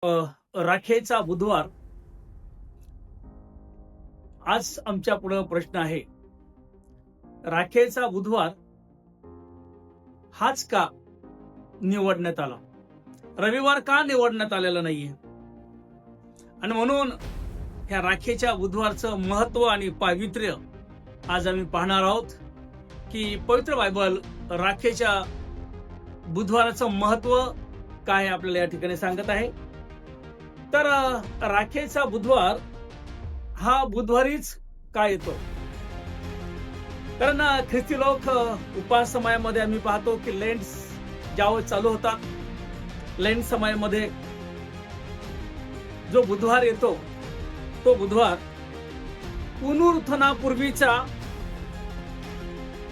राखेचा बुधवार. आज आमच्या पुढे प्रश्न आहे, राखेचा बुधवार हाच का निवडण्यात आला? रविवार का निवडण्यात आलेला नाहीये? आणि म्हणून ह्या राखेच्या बुधवारचं महत्व आणि पावित्र्य आज आम्ही पाहणार आहोत की पवित्र बायबल राखेच्या बुधवाराचं महत्व काय आपल्याला या ठिकाणी सांगत आहे. तर राखेचा बुधवार हा बुधवारीच का येतो? कारण ख्रिस्ती लोक उपास समयामध्ये आम्ही पाहतो की लेंट ज्यावेळेस चालू होता, लेंट समयामध्ये जो बुधवार येतो तो बुधवार पुनरुत्थानापूर्वीचा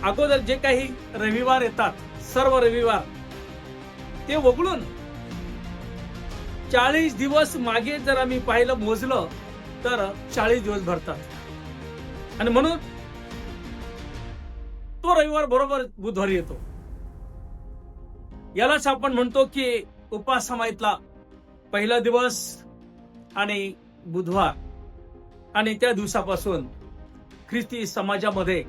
अगोदर जे काही रविवार येतात, सर्व रविवार ते वगळून 40 दिवस मागे जर आम्ही पाहिलं, मोजलं तर 40 दिवस भरतात. आणि म्हणून तो रविवार बरोबर बुधवारी येतो. यालाच आपण म्हणतो की उपास समयातला पहिला दिवस आणि बुधवार. आणि त्या दिवसापासून ख्रिस्ती समाजामध्ये,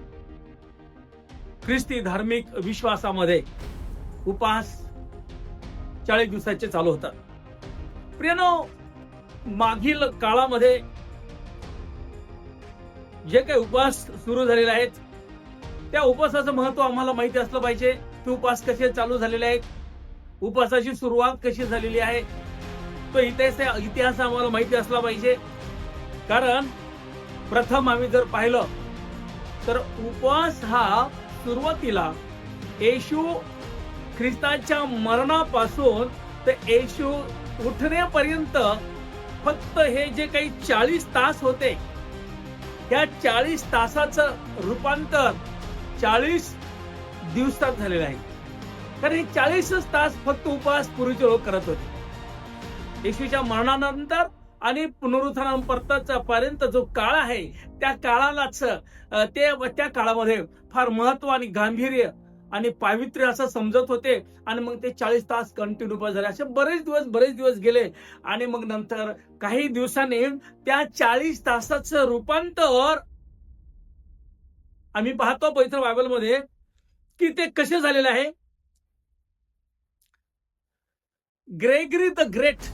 ख्रिस्ती धार्मिक विश्वासामध्ये उपास 40 दिवसाचे चालू होतात. प्रियनो, मागील काळामध्ये जे काही उपवास सुरू झालेले आहेत त्या उपवासाचं महत्व आम्हाला माहिती असलं पाहिजे. ते उपवास कसे चालू झालेले आहेत, उपवासाची सुरुवात कशी झालेली आहे, तो इतिहास आम्हाला माहिती असला पाहिजे. कारण प्रथम आम्ही जर पाहिलं तर उपवास हा सुरुवातीला येशू ख्रिस्ताच्या मरणापासून ते येशू उठण्यापर्यंत फक्त हे जे काही 40 तास होते, त्या 40 तासाचं रूपांतर 40 दिवसात झालेलं आहे. कारण हे 40च तास फक्त उपवास पूर्वीचे लोक करत होते. येशूच्या मरणानंतर आणि पुनरुत्थानापर्यंत जो काळ आहे त्या काळालाच त्या काळामध्ये फार महत्व आणि गांभीर्य आणि पावित्र्य असं समजत होते. आणि मग ते 40 तास कंटिन्यू झाले. असे बरेच दिवस गेले. आणि मग नंतर काही दिवसांनी त्या 40 तासाचं रूपांतर आम्ही पाहतो पवित्र बायबलमध्ये की ते कसे झालेले आहे. ग्रेगरी द ग्रेट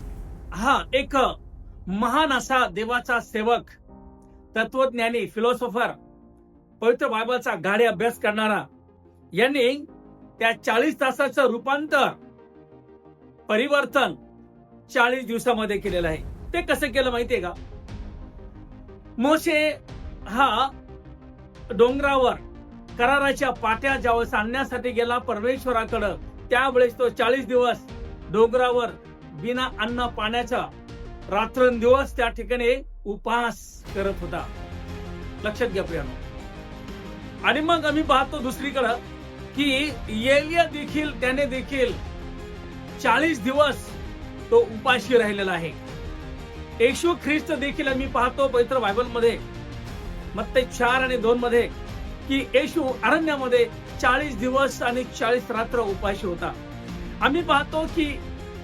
हा एक महान असा देवाचा सेवक, तत्वज्ञानी, फिलॉसॉफर, पवित्र बायबलचा गाढे अभ्यास करणारा, यांनी त्या 40 तासाचं रूपांतर, परिवर्तन 40 दिवसामध्ये केलेलं आहे. ते कसं केलं माहितीये का? मोशे हा डोंगरावर कराराच्या पाट्या ज्यावेळेस आणण्यासाठी गेला परमेश्वराकडे, त्यावेळेस तो 40 दिवस डोंगरावर बिना अन्न पाण्याचा रात्रंदिवस त्या ठिकाणी उपवास करत होता. लक्षात घ्या प्रियानो. आणि मग आम्ही पाहतो दुसरीकडे की एलिया देखील, त्याने देखील 40 दिवस तो उपाशी राहिलेला आहे. येशू ख्रिस्त देखील आम्ही पाहतो पवित्र बायबलमध्ये मत्ती 4 आणि 2 मध्ये की येशू अरण्यामध्ये 40 दिवस आणि 40 रात्र उपाशी होता. आम्ही पाहतो की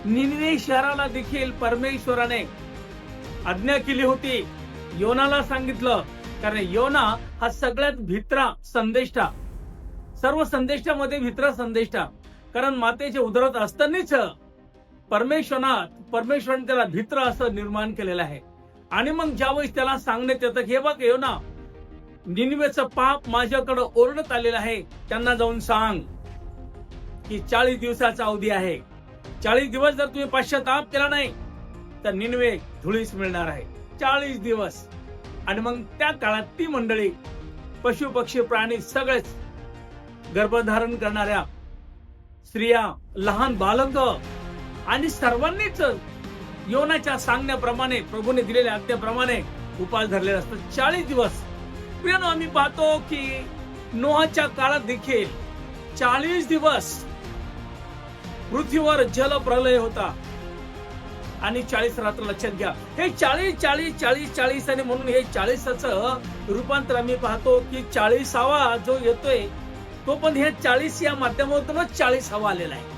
निनिवे शहराला देखील परमेश्वराने आज्ञा केली होती. योनाला सांगितलं, कारण योना हा सगळ्यात भित्रा संदेष्टा, सर्व संदेष्टामध्ये भित्रा संदेष्टा. कारण मातेचे उदरात असतानाच परमेश्वराने त्याला भित्र असं निर्माण केलेलं आहे. आणि मग ज्यावेळेस त्याला सांगण्यात येतं की हे बघ योना, निनिवेचं पाप माझ्याकडे ओरडत आलेलं आहे, त्यांना जाऊन सांग की 40 दिवसाचा अवधी आहे. 40 दिवस जर तुम्ही पश्चाताप केला नाही तर निनिवे धुळीस मिळणार आहे. 40 दिवस. आणि मग त्या काळात ती मंडळी, पशु पक्षी प्राणी सगळेच, गर्भधारण करणाऱ्या स्त्रिया, लहान बालक आणि सर्वांनीच योनाच्या सांगण्याप्रमाणे, प्रभूने दिलेल्या आज्ञेप्रमाणे उपवास धरलेला असतो 40 दिवस. प्रियानो, आम्ही पाहतो की नोहाच्या काळात देखील 40 दिवस पृथ्वीवर जल प्रलय होता आणि 40 रात्र. लक्षात घ्या, हे 40 आणि म्हणून हे 40चं रूपांतर आम्ही पाहतो की 40वा जो येतोय तो पण हे 40 या माध्यमातूनच 40वा आलेला आहे.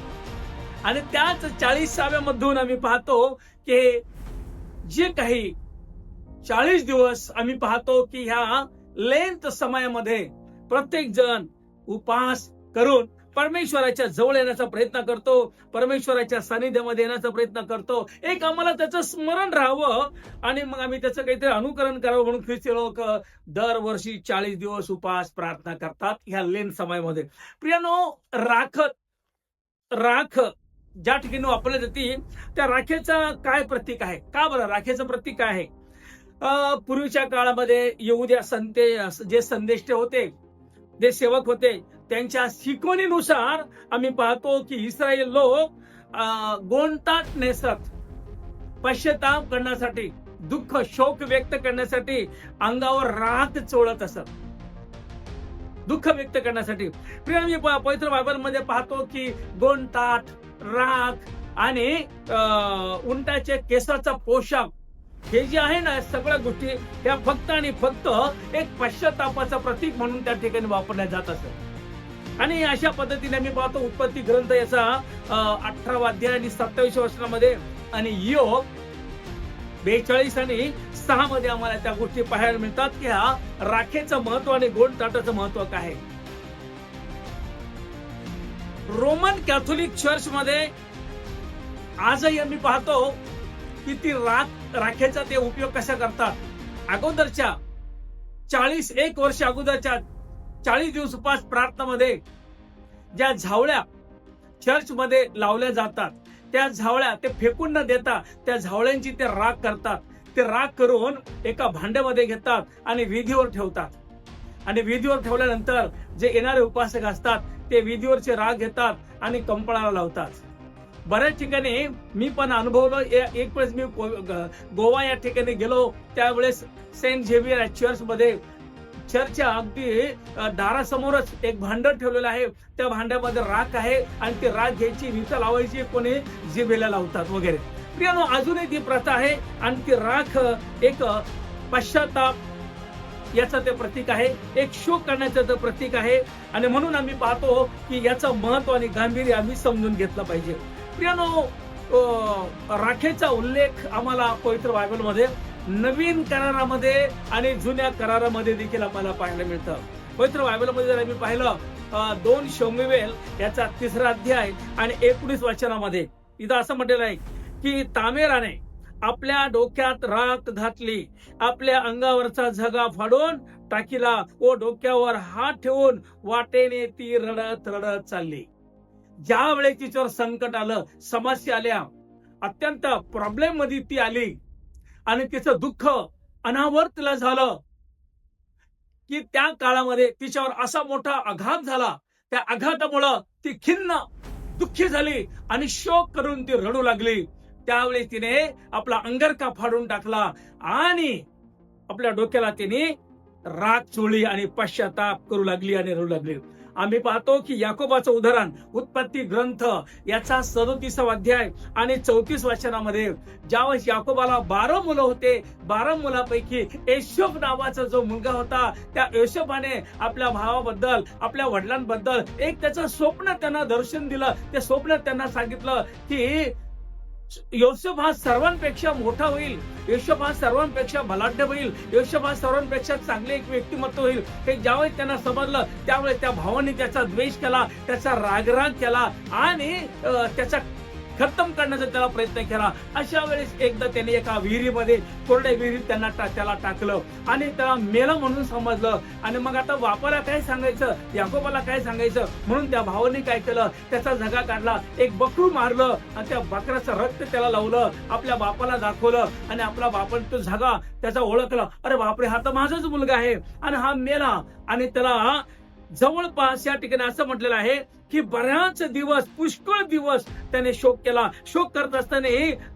आणि त्याच 40व्या मधून आम्ही पाहतो की जे काही 40 दिवस आम्ही पाहतो की ह्या लेंथ समयामध्ये प्रत्येक जण उपवास करून परमेश्वराच्या जवळ येण्याचा प्रयत्न करतो, परमेश्वराच्या सानिध्यामध्ये येण्याचा प्रयत्न करतो. एक आम्हाला त्याचं स्मरण राहावं आणि मग आम्ही त्याचं काहीतरी अनुकरण करावं म्हणून ख्रिस्ती लोक दरवर्षी 40 दिवस उपवास प्रार्थना करतात ह्या लेन समयामध्ये. प्रियानो, राख ज्या ठिकाणी वापरली जाते त्या राखेचं काय प्रतीक आहे? का बरं राखेचं प्रतीक काय आहे? पूर्वीच्या काळामध्ये येहुद्या जे संदेष्टे होते, जे सेवक होते, त्यांच्या शिकवणीनुसार आम्ही पाहतो की इस्रायल लोक गोंडताट नेसत पश्चाताप करण्यासाठी, दुःख शोक व्यक्त करण्यासाठी अंगावर राख चोळत असत, दुःख व्यक्त करण्यासाठी. प्रिय पवित्र बायबल मध्ये पाहतो की गोंडताट, राख आणि उंटाच्या केसाचा पोशाख हे जे आहे ना, सगळ्या गोष्टी त्या फक्त आणि फक्त एक पश्चातापाचं प्रतीक म्हणून त्या ठिकाणी वापरल्या जात असत. आणि अशा पद्धतीने मी पाहतो उत्पत्ती ग्रंथ याचा 18वा अध्याय आणि 27व्या वचनामध्ये आणि योग 42 आणि 6 मध्ये आम्हाला त्या गोष्टी पाहायला मिळतात की हा राखेचं महत्व आणि गोंडताटाचं महत्व काय आहे. रोमन कॅथोलिक चर्च मध्ये आजही आम्ही पाहतो की ती राखेचा ते उपयोग कसा करतात. अगोदरच्या 1 वर्ष अगोदरच्या 40 दिवस उपवास प्रार्थनामध्ये ज्या झावळ्या चर्च मध्ये लावल्या जातात, त्या झावळ्या ते फेकून न देता त्या झावळ्यांची ते राख करतात. ते राख करून एका भांड्यामध्ये घेतात आणि विधीवर ठेवतात. आणि विधीवर ठेवल्यानंतर जे येणारे उपासक असतात ते विधीवरचे राख घेतात आणि कंपळाला लावतात. बऱ्याच ठिकाणी मी पण अनुभवलं. एक वेळेस मी गोवा या ठिकाणी गेलो, त्यावेळेस सेंट झेवियर चर्च मध्ये चर्चच्या अगदी दारासमोरच एक भांड ठेवलेलं आहे. त्या भांड्यामध्ये राख आहे आणि ती राख घ्यायची, विटा लावायची, कोणी जिभेला लावतात वगैरे. प्रियानो, अजूनही ती प्रथा आहे आणि ती राख एक पश्चाताप याचं ते प्रतीक आहे, एक शोक करण्याचं ते प्रतीक आहे. आणि म्हणून आम्ही पाहतो की याचं महत्व आणि गांभीर्य आम्ही समजून घेतलं पाहिजे. प्रियानो, राखेचा उल्लेख आम्हाला पवित्र बायबलमध्ये नवीन करारामध्ये आणि जुन्या करारामध्ये देखील आम्हाला पाहायला मिळतं. पवित्र बायबलमध्ये जर आम्ही पाहिलं 2 शमूएल याचा 3रा अध्याय आणि 19 वचनामध्ये इथं असं म्हटलेलं आहे की तामेराने आपल्या डोक्यात राख घातली, आपल्या अंगावरचा झगा फाडून टाकीला व डोक्यावर हात ठेवून वाटेने ती रडत रडत चालली. ज्या वेळेस तिच्यावर संकट आलं, समस्या आल्या, अत्यंत प्रॉब्लेम मध्ये ती आली आणि तिचं दुःख अनावर्तला झालं की त्या काळामध्ये तिच्यावर असा मोठा आघात झाला. त्या आघातामुळं ती खिन्न दुःखी झाली आणि शोक करून ती रडू लागली. त्यावेळी तिने आपला अंगरखा फाडून टाकला आणि आपल्या डोक्याला तिने राख चोळली आणि पश्चाताप करू लागली आणि रडू लागली. आम्ही पाहतो की याकोबाचं उदाहरण उत्पत्ती ग्रंथ याचा 37वा अध्याय आणि 34 वचनामध्ये ज्यावेळेस याकोबाला 12 मुलं होते, 12 मुलांपैकी योसेफ नावाचा जो मुलगा होता, त्या योसेफाने आपल्या भावाबद्दल, आपल्या वडिलांबद्दल एक त्याचं स्वप्न त्यांना दर्शन दिलं. त्या स्वप्नात त्यांना सांगितलं की योसेफ हा सर्वांपेक्षा मोठा होईल, योसेफ हा सर्वांपेक्षा बलाढ्य होईल, योसेफ हा सर्वांपेक्षा चांगले एक व्यक्तिमत्व होईल. हे ज्यावेळेस त्यांना समजलं त्यावेळेस त्या भावाने त्याचा द्वेष केला, त्याचा रागराग केला आणि त्याचा खतम करण्याचा त्याला प्रयत्न केला. अशा वेळेस एकदा त्याने एका विहिरीमध्ये, कोरड्या विहिरीत त्याला टाकलं आणि त्याला मेलं म्हणून समजलं. आणि मग आता बापाला काय सांगायचं, याकोबाला काय सांगायचं, म्हणून त्या भावाने काय केलं, त्याचा झगा काढला, एक बकरू मारलं आणि त्या बकऱ्याचं रक्त त्याला लावलं, आपल्या बापाला दाखवलं आणि आपला बापाने तो झगा त्याचा ओळखला. अरे बापरे, हा तर माझाच मुलगा आहे आणि हा मेला. आणि त्याला जवळपास या ठिकाणी असं म्हटलेलं आहे की बऱ्याच दिवस, पुष्कळ दिवस त्याने शोक केला. शोक करत असताना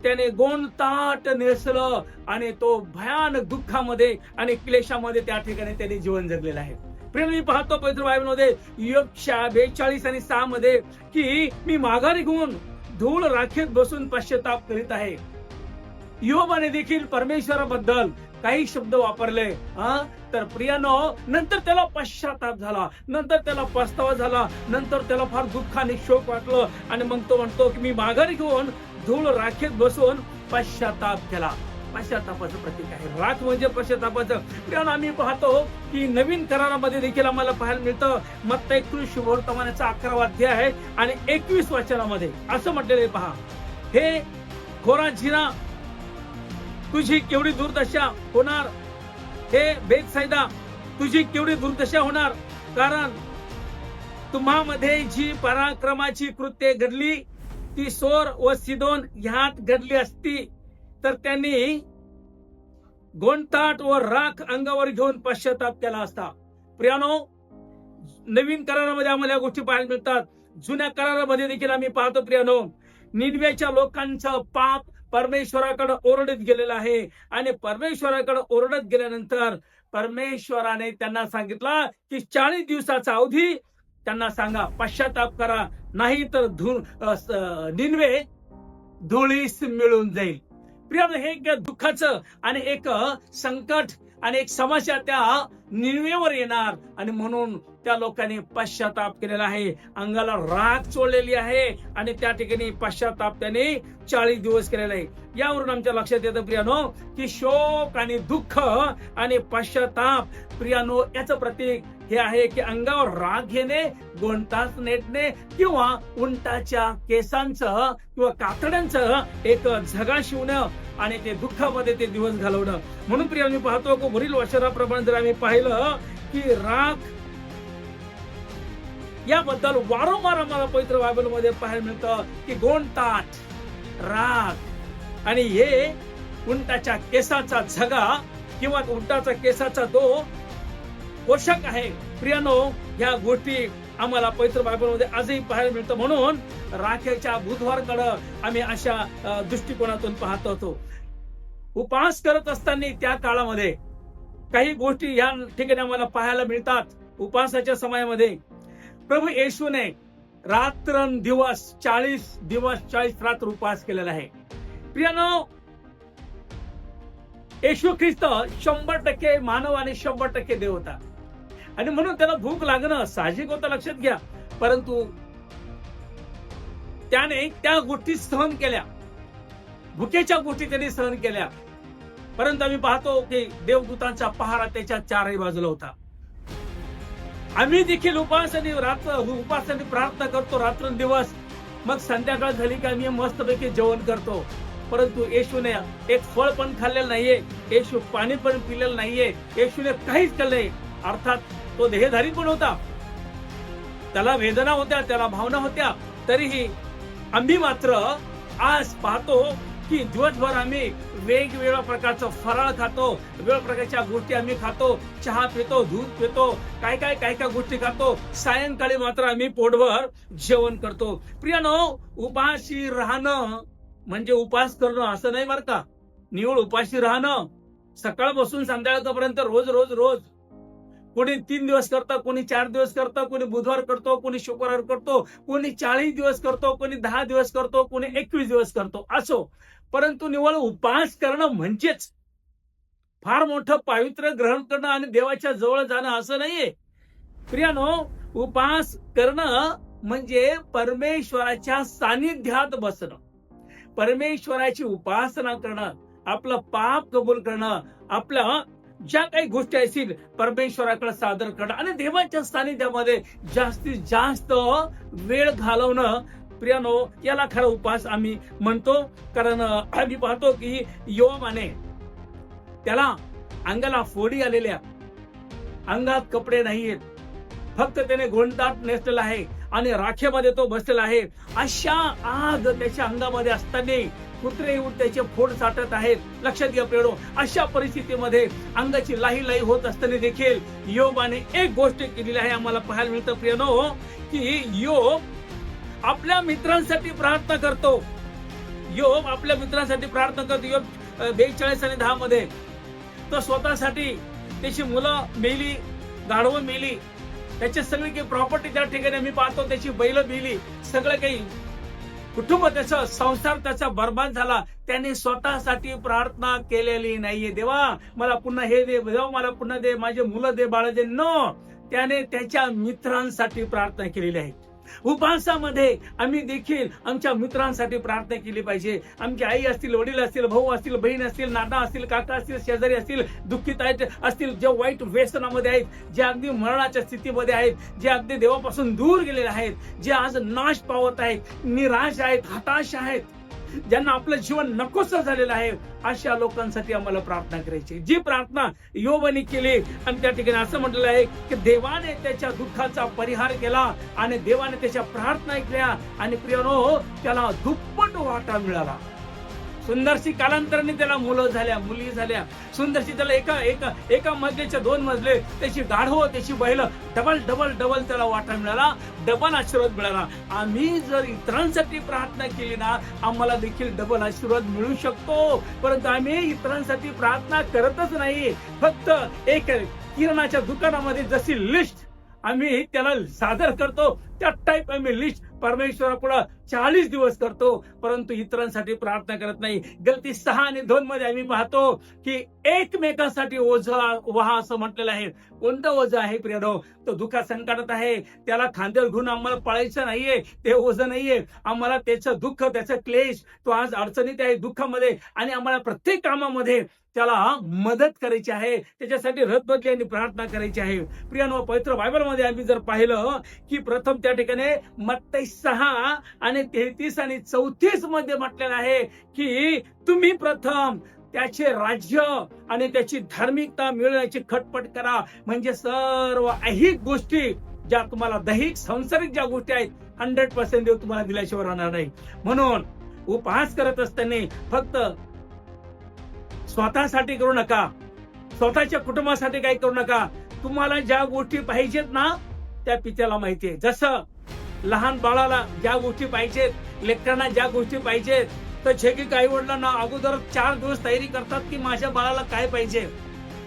त्याने गोंडताट नेसलं आणि तो भयानक दुःखामध्ये आणि क्लेशामध्ये त्या ठिकाणी त्याने जीवन जगलेलं आहे. प्रेम, मी पाहतो पवित्र बायबलमध्ये योग 42 आणि 6 मध्ये की मी माघारी घेऊन धूळ राखेत बसून पश्चाताप करीत आहे. योबाने देखील परमेश्वराबद्दल काही शब्द वापरले. तर प्रियानो, नंतर त्याला पश्चाताप झाला, नंतर त्याला पस्तावा झाला, नंतर त्याला फार दुःख आणि शोक वाटलं आणि मग तो म्हणतो की मी माघारी घेऊन धूळ राखेत बसून पश्चाताप केला. पश्चातापाचं प्रतीक आहे. राख म्हणजे पश्चातापाचं. कारण आम्ही पाहतो की नवीन करारामध्ये देखील आम्हाला पाहायला मिळतं. मत्ती शुभवर्तमानाचा 11वा अध्याय आहे आणि 21 वचनामध्ये असं म्हटलेलं आहे पहा, हे खोराझिना तुझी केवढी दुर्दशा होणार, हे बेतसैदा तुझी केवढी दुर्दशा होणार, कारण तुम्हामध्ये जी पराक्रमाची कृत्ये घडली ती सोर व सिदोन ह्यात घडली असती तर त्यांनी गोंताट व राख अंगावर घेऊन पश्चाताप केला असता. प्रियानो, नवीन करारामध्ये आम्हाला या गोष्टी पाहायला मिळतात. जुन्या करारामध्ये देखील आम्ही पाहतो प्रियानो, निनवेच्या लोकांचं पाप परमेश्वराकडे ओरडत गेलेलं आहे आणि परमेश्वराकडे ओरडत गेल्यानंतर परमेश्वराने त्यांना सांगितलं की 40 दिवसाचा अवधी त्यांना सांगा पश्चाताप करा, नाही तर निनवे धुळीस मिळून जाईल. प्रिय, हे एक दुःखाचं आणि एक संकट आणि एक समस्या त्या निनवेवर येणार आणि म्हणून त्या लोकांनी पश्चाताप केलेला आहे, अंगाला राख चोळलेली आहे आणि त्या ठिकाणी पश्चाताप त्याने 40 दिवस केलेला आहे. यावरून आमच्या लक्षात येतं प्रियानो की शोक आणि दुःख आणि पश्चाताप प्रियानो याचं प्रतीक हे आहे की अंगावर राग घेणे, गोंताच नेटणे किंवा उंटाच्या केसांचं किंवा कातड्यांचं एक झगा शिवणं आणि ते दुःखामध्ये ते दिवस घालवणं. म्हणून प्रिया मी पाहतो की वरील वचनाप्रमाणे जर आम्ही पाहिलं की राग याबद्दल वारंवार आम्हाला पवित्र बायबलमध्ये पाहायला मिळतं की गोंताट, राग आणि हे उंटाच्या केसाचा झगा किंवा उंटाचा केसाचा तो पोषक आहे. प्रियानो, या गोष्टी आम्हाला पवित्र बायबलमध्ये आजही पाहायला मिळतं. म्हणून राखेच्या बुधवारकडे आम्ही अशा दृष्टिकोनातून पाहत होतो. उपवास करत असताना त्या काळामध्ये काही गोष्टी या ठिकाणी आम्हाला पाहायला मिळतात. उपवासाच्या समयामध्ये प्रभू येशूने रात्रंदिवस 40 दिवस 40 रात्र उपवास केलेला आहे. प्रियानो, येशू ख्रिस्त 100% मानव आणि 100% देव होता आणि म्हणून त्याला भूक लागणं साहजिक होतं, लक्षात घ्या. परंतु त्याने त्या गोष्टी सहन केल्या, भुकेच्या गोष्टी त्यांनी सहन केल्या. परंतु आम्ही पाहतो की देवदूतांचा पहारा त्याच्या चारही बाजूला होता. आम्ही देखील उपासनी प्रार्थना करतो रात्रंदिवस, मग संध्याकाळ झाली की आम्ही मस्तपैकी जेवण करतो. परंतु येशूने एक फळ पण खाल्लेलं नाहीये, येशू पाणी पण पिलेलं नाहीये, येशूने काहीच केलं नाही. अर्थात तो देहधारी पण होता, त्याला वेदना होत्या, त्याला भावना होत्या. तरीही आम्ही मात्र आज पाहतो की दिवसभर आम्ही वेगवेगळ्या प्रकारचं फराळ खातो, वेगवेगळ्या प्रकारच्या गोष्टी आम्ही खातो, चहा पितो, दूध पितो, काय काय गोष्टी खातो. सायंकाळी मात्र आम्ही पोटभर जेवण करतो. प्रियानो, उपाशी राहणं म्हणजे उपास करणं असं नाही बरं का. निव्वळ उपाशी राहणं सकाळपासून संध्याकाळपर्यंत रोज रोज रोज, कोणी 3 दिवस करतं, कोणी 4 दिवस करतं, कोणी बुधवार करतो, कोणी शुक्रवार करतो, कोणी 40 दिवस करतो, कोणी 10 दिवस करतो, कोणी 21 दिवस करतो, असो. परंतु निव्वळ उपास करणं म्हणजेच फार मोठं पावित्र्य ग्रहण करणं आणि देवाच्या जवळ जाणं असं नाहीये. प्रियानो, उपास करणं म्हणजे परमेश्वराच्या सानिध्यात बसणं, परमेश्वराची उपासना करणं, आपलं पाप कबूल करणं, आपल्या ज्या काही गोष्टी असतील परमेश्वराकडे सादर करणं आणि देवाच्या सानिध्यामध्ये जास्तीत जास्त वेळ घालवणं. प्रियानो, याला खरा उपास आम्ही म्हणतो. कारण आम्ही पाहतो की योबाने त्याला अंगाला फोडी आलेल्या, अंगात कपडे नाहीयेत, फक्त त्याने गोंताट नेसलेला आहे आणि राखेमध्ये तो बसलेला आहे. अशा आग त्याच्या अंगामध्ये असताना कुत्रे येऊन त्याचे फोड चाटत आहेत. लक्षात घ्या प्रियानो, अशा परिस्थितीमध्ये अंगाची लाही होत असताना देखील योबाने एक गोष्ट केलेली आहे आम्हाला पाहायला मिळतं प्रियानो, की योब आपल्या मित्रांसाठी प्रार्थना करतो. योब आपल्या मित्रांसाठी प्रार्थना करतो. योब 42 आणि 10 मध्ये तो स्वतःसाठी, त्याची मुलं मेली, गाढवं मेली, त्याची सगळी काही प्रॉपर्टी त्या ठिकाणी आम्ही पाहतो, त्याची बैल मेली, सगळं काही कुटुंब त्याचा, संसार त्याचा बर्बाद झाला. त्याने स्वतःसाठी प्रार्थना केलेली नाहीये, देवा मला पुन्हा हे दे, देवा मला पुन्हा दे, माझे मुलं दे, बाळ दे. नो, त्याने त्याच्या मित्रांसाठी प्रार्थना केलेली आहे. उपवासामध्ये आम्ही देखील आमच्या मित्रांसाठी प्रार्थना केली पाहिजे. आमची आई असतील, वडील असतील, भाऊ असतील, बहीण असतील, नाना असतील, काका असतील, शेजारी असतील, दुःखित आहेत असतील, जे वाईट व्यसनामध्ये आहेत, जे अगदी मरणाच्या स्थितीमध्ये आहेत, जे अगदी देवापासून दूर गेलेले आहेत, जे आज नाश पावत आहेत, निराश आहेत, हताश आहेत, ज्यांना आपलं जीवन नकोसं झालेलं आहे, अशा लोकांसाठी आम्हाला प्रार्थना करायची. जी प्रार्थना योबाने केली आणि त्या ठिकाणी असं म्हटलेलं आहे की देवाने त्याच्या दुःखाचा परिहार केला आणि देवाने त्याच्या प्रार्थना ऐकल्या आणि प्रियनो त्याला दुप्पट वाटा मिळाला. सुंदरशी कालांतराने त्याला मुलं झाल्या, मुली झाल्या. सुंदरशी त्याला एका मजल्याच्या 2 मजले, त्याची गाढव, त्याची बैल, डबल त्याला वाटा मिळाला, डबल आशीर्वाद मिळाला. आम्ही जर इतरांसाठी प्रार्थना केली ना, आम्हाला देखील डबल आशीर्वाद मिळू शकतो. परंतु आम्ही इतरांसाठी प्रार्थना करतच नाही. फक्त एक किराणाच्या दुकानामध्ये जशी लिस्ट आम्ही त्याला सादर करतो, त्या टाईप आम्ही लिस्ट परमेश्वरापुढे 40 दिवस करतो, परंतु इतरांसाठी प्रार्थना करत नाही. गलती 6 आणि 2 मध्ये आम्ही पाहतो की एकमेकांसाठी ओझं व्हा असं म्हटलेलं आहे. कोणतं ओझं आहे प्रियनो? तो दुःखा संकटात आहे, त्याला खांद्यावर घेऊन आम्हाला पळायचं नाहीये, ते ओझं नाहीये. आम्हाला त्याचं दुःख, त्याचं क्लेश, तो आज अडचणीत आहे, दुःखामध्ये, आणि आम्हाला प्रत्येक कामामध्ये त्याला मदत करायची आहे, त्याच्यासाठी रथबदली आणि प्रार्थना करायची आहे. प्रियानो, पवित्र बायबलमध्ये आम्ही जर पाहिलं की प्रथम त्या ठिकाणी मत्ती 6 आणि 33 आणि 34 मध्ये म्हटलेलं आहे की तुम्ही प्रथम त्याचे राज्य आणि त्याची धार्मिकता मिळवण्याची खटपट करा, म्हणजे सर्व ऐहिक गोष्टी ज्या तुम्हाला दैहिक सांसारिक ज्या गोष्टी आहेत 100% देव तुम्हाला दिल्याशिवाय राहणार नाही. म्हणून उपवास करत असताना फक्त स्वतःसाठी करू नका, स्वतःच्या कुटुंबासाठी काही करू नका. तुम्हाला ज्या गोष्टी पाहिजेत ना, त्या पित्याला माहितीये. जसं लहान बाळाला ज्या गोष्टी पाहिजेत, लेकरांना ज्या गोष्टी पाहिजेत, तर छेकी आई वडिलांना अगोदर 4 दिवस तयारी करतात की माझ्या बाळाला काय पाहिजे.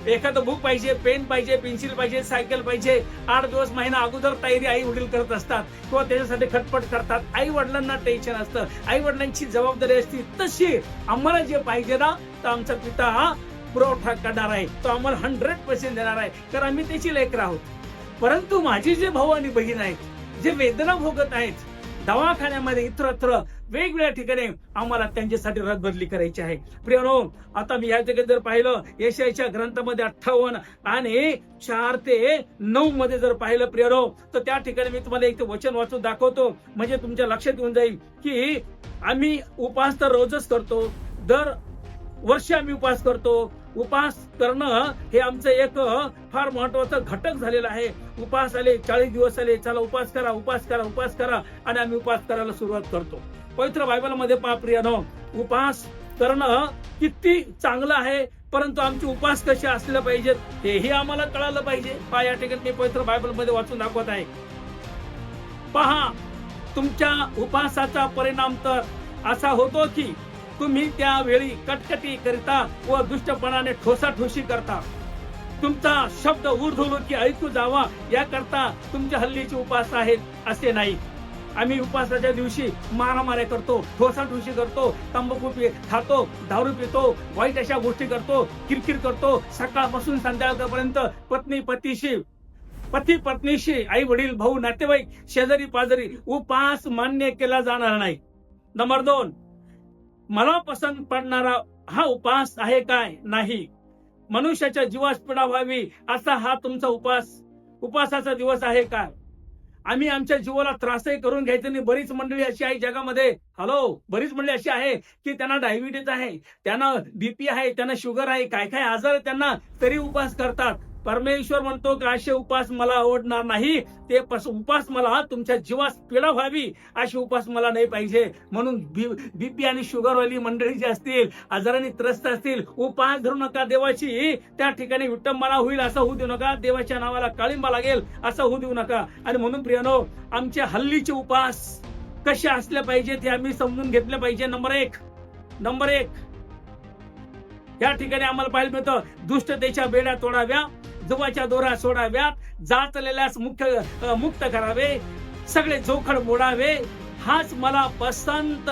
एखादं बुक पाहिजे, पेन पाहिजे, पेन्सिल पाहिजे, सायकल पाहिजे. 8 दिवस, महिना अगोदर तयारी आई वडील करत असतात किंवा त्याच्यासाठी खटपट करतात. आई वडिलांना टेन्शन असतं, आई वडिलांची जबाबदारी असते. तशी आम्हाला जे पाहिजे ना, तर आमचा पिता हा पुरवठा करणार आहे, तो आम्हाला 100% देणार आहे, कारण आम्ही त्याची लेकर आहोत. परंतु माझे जे भाऊ आणि बहीण आहेत, जे वेदना भोगत आहेत, दवाखान्यामध्ये इतरत्र वेगवेगळ्या ठिकाणी, आम्हाला त्यांच्यासाठी रथबदली करायची आहे. प्रियनो, आता मी या ठिकाणी जर पाहिलं यशायाच्या ग्रंथामध्ये 58 आणि 4 ते 9 मध्ये जर पाहिलं प्रियनो, तर त्या ठिकाणी मी तुम्हाला एक वचन वाचून दाखवतो, म्हणजे तुमच्या लक्षात येऊन जाईल की आम्ही उपवास तर रोजच करतो, दर वर्षी आम्ही उपवास करतो. उपवास करणं हे आमचं एक फार महत्वाचा घटक झालेला आहे. उपवास आले, 40 दिवस आले, चला उपवास करा, उपवास करा, उपवास करा, आणि आम्ही उपवास करायला सुरुवात करतो. पवित्र बायबलमध्ये पहा प्रियनो, उपवास करणं किती चांगलं आहे, परंतु आमचे उपवास कसे असले पाहिजेत हेही आम्हाला कळालं पाहिजे. पहा, या ठिकाणी मी पवित्र बायबलमध्ये वाचून दाखवत आहे. पहा, तुमच्या उपवासाचा परिणाम तर असा होतो की तुम्ही त्यावेळी कटकटी करता व दुष्टपणाने ठोसाठोशी करता. तुमचा शब्द ऊर्ध्वलोकी ऐकू जावा याकरता तुमच्या हल्लीचे उपवास आहेत असे नाही. आम्ही उपवासाच्या दिवशी मारामाऱ्या करतो, ठोसाठोशी करतो, तंबाखू खातो, दारू पितो, वाईट अशा गोष्टी करतो, किरकिर करतो. सकाळपासून संध्याकाळपर्यंत पती पत्नीशी, आई वडील, भाऊ, नातेवाईक, शेजारी पाजारी उपवास मान्य केला जाणार नाही. नंबर 2, मला पसंत पडणारा हा उपवास आहे काय? नाही. मनुष्याच्या जीवास पीडा व्हावी असा हा तुमचा उपवासाचा दिवस आहे काय? आम्ही आमच्या जीवाला त्रासही करून घ्यायचं नाही. बरीच मंडळी अशी आहे जगामध्ये, बरीच मंडळी अशी आहे की त्यांना डायबिटीज आहे, त्यांना बीपी आहे, त्यांना शुगर आहे, काय काय आजार आहे त्यांना, तरी उपवास करतात. परमेश्वर म्हणतो की असे उपवास मला आवडणार नाही. ते उपवास मला तुमच्या जीवास पीडा व्हावी असे उपवास मला नाही पाहिजे. म्हणून बीपी आणि शुगरवाली मंडळी जी असतील, आजाराने त्रस्त असतील, उपवास धरू नका. देवाची त्या ठिकाणी विटंबना होईल असं होऊ देऊ नका. देवाच्या नावाला काळिंबा लागेल असं होऊ देऊ नका. आणि म्हणून प्रियनो, आमच्या हल्लीचे उपवास कसे असले पाहिजेत हे आम्ही समजून घेतले पाहिजे. नंबर एक या ठिकाणी आम्हाला पाहायला मिळतं, दुष्टतेच्या बेड्या तोडाव्या, जुवाच्या दोरा सोडाव्यात, जाचलेल्यास मुक्त करावे, सगळे जोखड मोडावे, हाच मला पसंत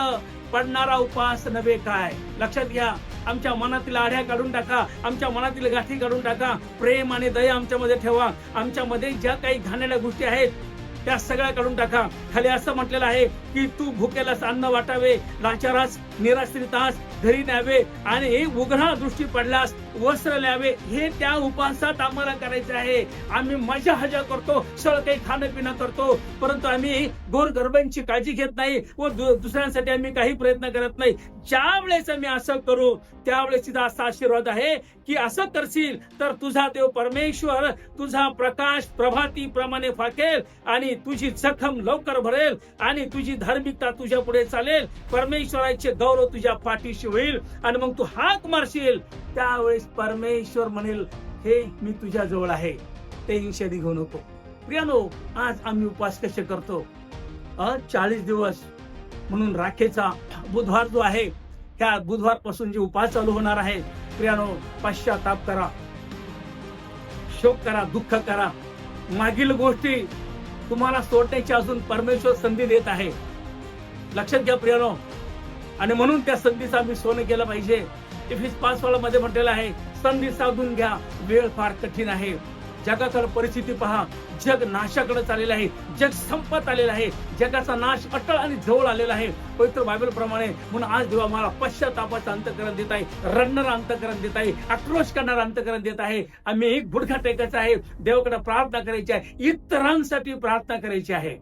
पडणारा उपवास नव्हे काय? लक्षात घ्या, आमच्या मनातील आढ्या काढून टाका, आमच्या मनातील गाठी काढून टाका, प्रेम आणि दया आमच्यामध्ये ठेवा. आमच्यामध्ये ज्या काही घाणेरड्या गोष्टी आहेत त्या सगळ्या काढून टाका. खाली असं म्हटलेलं आहे की तू भुकेलास अन्न वाटावे, लाचारास निराश्रितास घरी न्यावे आणि उघडा दृष्टी पडल्यास वस्त्र न्यावे. हे त्या उपवासात आम्हाला करायचं आहे. आम्ही मजा हजा करतो, सगळं काही खाणं पिणं करतो, परंतु आम्ही गोरगरिबांची काळजी घेत नाही व दुसऱ्यांसाठी आम्ही काही प्रयत्न करत नाही. ज्या वेळेस आम्ही असं करू त्यावेळेस तिचा असा आशीर्वाद आहे की असं करशील तर तुझा देव परमेश्वर तुझा प्रकाश प्रभाती प्रमाणे फाकेल आणि तुझी जखम लवकर भरेल आणि तुझी धार्मिकता तुझ्या पुढे चालेल. परमेश्वराचे गौरव तुझ्या पाठीशी होईल आणि मग तू हाक मारशील त्यावेळेस परमेश्वर म्हणेल हे मी तुझ्या जवळ आहे, टेन्शन घेऊ नको. प्रियानो, आज आम्ही उपवास कसे करतो? 40 दिवस म्हणून राखेचा बुधवार जो आहे त्या बुधवार पासून जे उपवास चालू होणार आहे, प्रियानो, पश्चाताप करा, शोक करा, दुःख करा. मागील गोष्टी तुम्हाला सोडण्याची अजून परमेश्वर संधी देत आहे. लक्षात घ्या प्रियानो. आणि म्हणून त्या संधीचं आम्ही सोनं केलं पाहिजे. इफिस 5 मध्ये म्हटलेलं आहे, संधी साधून घ्या, वेळ फार कठीण आहे. जगाकडे परिस्थिती पहा, जग नाशाकडे चाललेलं आहे, जग संपत आलेलं आहे, जगाचा नाश अटळ आणि जवळ आलेला आहे पवित्र बायबल प्रमाणे. म्हणून आज देव आम्हाला पश्चातापाचं अंतःकरण देत आहे, रडणारं अंतःकरण देत आहे, आक्रोश करणारं अंतःकरण देत आहे. आम्ही एक गुडघा टेकायचा आहे, देवाकडे प्रार्थना करायची आहे, इतरांसाठी प्रार्थना करायची आहे.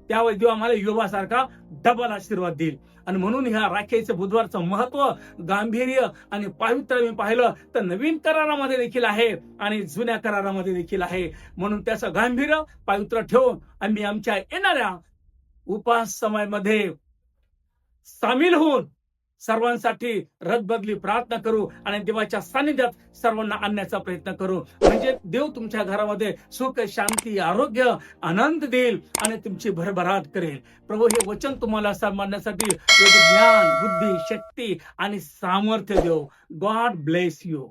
त्यावेळी देव आम्हाला योबासारखा डबल आशीर्वाद देईल. आणि म्हणून ह्या राखेचं बुधवारचं महत्व, गांभीर्य आणि पावित्र्य मी पाहिलं तर नवीन करारामध्ये देखील आहे आणि जुन्या करारामध्ये देखील आहे. म्हणून त्याचं गांभीर्य पावित्र्य ठेवून आम्ही आमच्या येणाऱ्या उपास समयामध्ये सामील होऊन सर्वांसाठी रदबदली प्रार्थना करू आणि देवाच्या सानिध्यात सर्वांना आणण्याचा प्रयत्न करू. म्हणजे देव तुमच्या घरामध्ये सुख, शांती, आरोग्य, आनंद देईल आणि तुमची भरभराट करेल. प्रभू हे वचन तुम्हाला सांभाळण्यासाठी ज्ञान, बुद्धी, शक्ती आणि सामर्थ्य देव. God bless you.